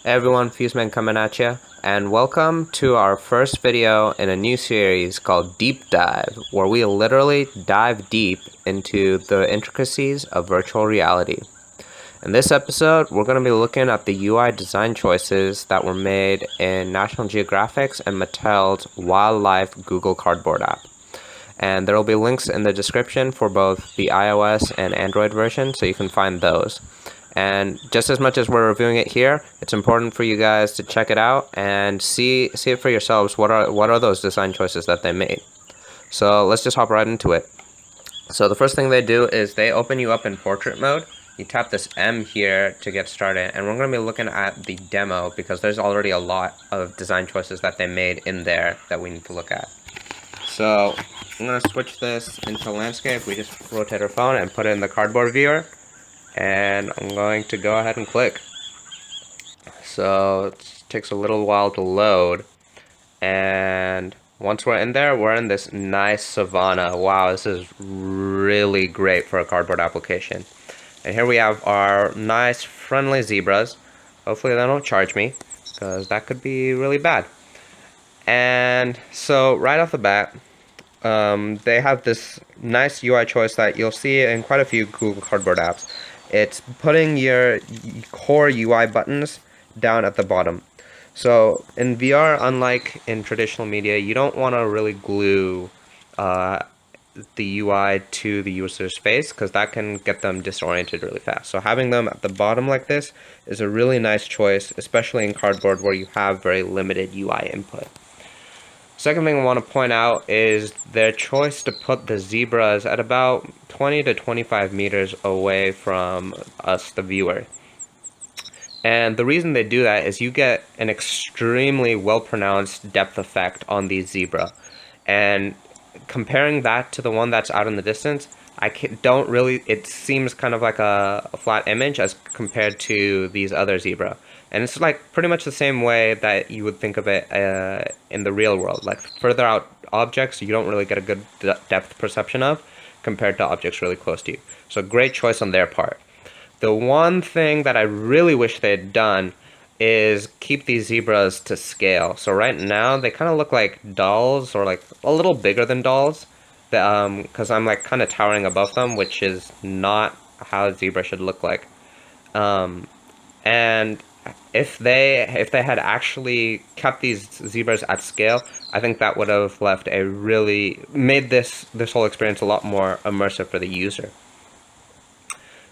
Hey everyone, Fuseman coming at you, and welcome to our first video in a new series called Deep Dive, where we literally dive deep into the intricacies of virtual reality. In this episode, we're going to be looking at the UI design choices that were made in National Geographic's and Mattel's Wildlife Google Cardboard app. And there will be links in the description for both the iOS and Android version, so you can find those. And just as much as we're reviewing it here, it's important for you guys to check it out and see it for yourselves. What are those design choices that they made? So let's just hop right into it. So the first thing they do is they open you up in portrait mode. You tap this M here to get started, and we're going to be looking at the demo because there's already a lot of design choices that they made in there that we need to look at. So I'm going to switch this into landscape. We just rotate our phone and put it in the cardboard viewer. And I'm going to go ahead and click. So it takes a little while to load, and once we're in there, we're in this nice savanna. Wow, this is really great for a cardboard application. And here we have our nice friendly zebras. Hopefully they don't charge me, because that could be really bad. And so right off the bat, they have this nice UI choice that you'll see in quite a few Google Cardboard apps. It's putting your core UI buttons down at the bottom. So in VR, unlike in traditional media, you don't want to really glue the UI to the user's face, because that can get them disoriented really fast. So having them at the bottom like this is a really nice choice, especially in cardboard where you have very limited UI input. Second thing I want to point out is their choice to put the zebras at about 20 to 25 meters away from us, the viewer. And the reason they do that is you get an extremely well-pronounced depth effect on the zebra. And comparing that to the one that's out in the distance, it seems kind of like a flat image as compared to these other zebra. And it's like pretty much the same way that you would think of it in the real world. Like further out objects, you don't really get a good depth perception of compared to objects really close to you. So great choice on their part. The one thing that I really wish they had done is keep these zebras to scale. So right now they kind of look like dolls, or like a little bigger than dolls, because I'm like kind of towering above them, which is not how a zebra should look like. And if they had actually kept these zebras at scale, I think that would have made this whole experience a lot more immersive for the user.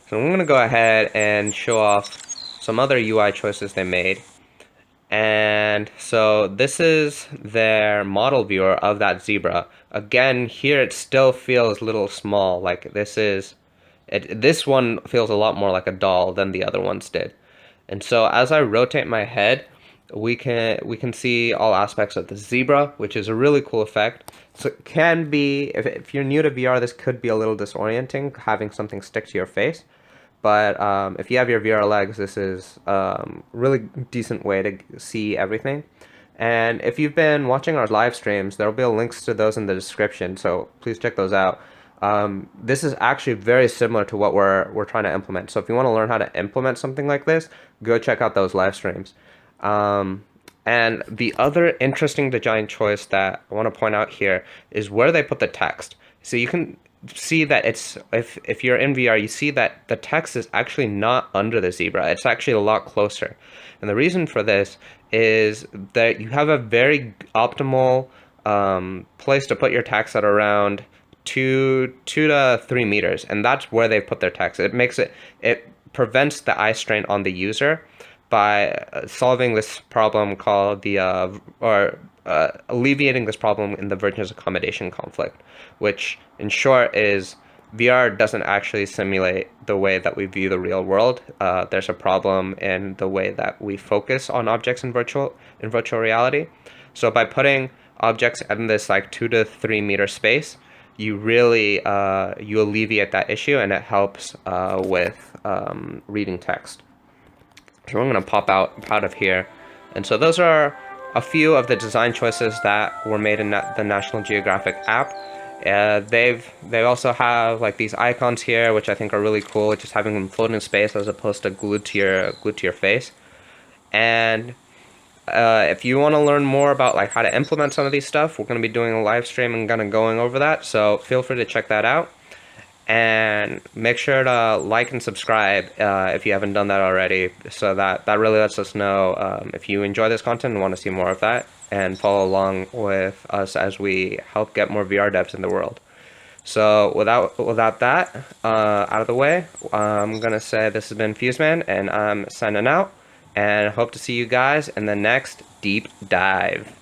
So I'm going to go ahead and show off some other UI choices they made. And so this is their model viewer of that zebra. Again, here it still feels a little small. Like this one feels a lot more like a doll than the other ones did. And so as I rotate my head, we can see all aspects of the zebra, which is a really cool effect. So it can be, if you're new to VR, this could be a little disorienting, having something stick to your face. But if you have your VR legs, this is a really decent way to see everything. And if you've been watching our live streams, there will be links to those in the description, so please check those out. This is actually very similar to what we're trying to implement. So if you want to learn how to implement something like this, go check out those live streams. And the other interesting design choice that I want to point out here is where they put the text. So you can see that if you're in VR, you see that the text is actually not under the zebra. It's actually a lot closer. And the reason for this is that you have a very optimal place to put your text at around 2 to 3 meters, and that's where they put their text. It prevents the eye strain on the user by solving this problem called alleviating this problem in the vergence accommodation conflict, which in short is VR doesn't actually simulate the way that we view the real world. There's a problem in the way that we focus on objects in virtual reality. So by putting objects in this like 2 to 3 meter space, you really you alleviate that issue, and it helps with reading text. So I'm going to pop out of here. And so those are a few of the design choices that were made in the National Geographic app. They also have like these icons here, which I think are really cool, just having them float in space as opposed to glued to your face. And if you want to learn more about like how to implement some of these stuff, we're going to be doing a live stream and kind of going over that. So feel free to check that out. And make sure to like and subscribe if you haven't done that already, so that really lets us know if you enjoy this content and want to see more of that, and follow along with us as we help get more VR devs in the world. So without that out of the way, I'm gonna say this has been Fuseman, and I'm signing out, and hope to see you guys in the next deep dive.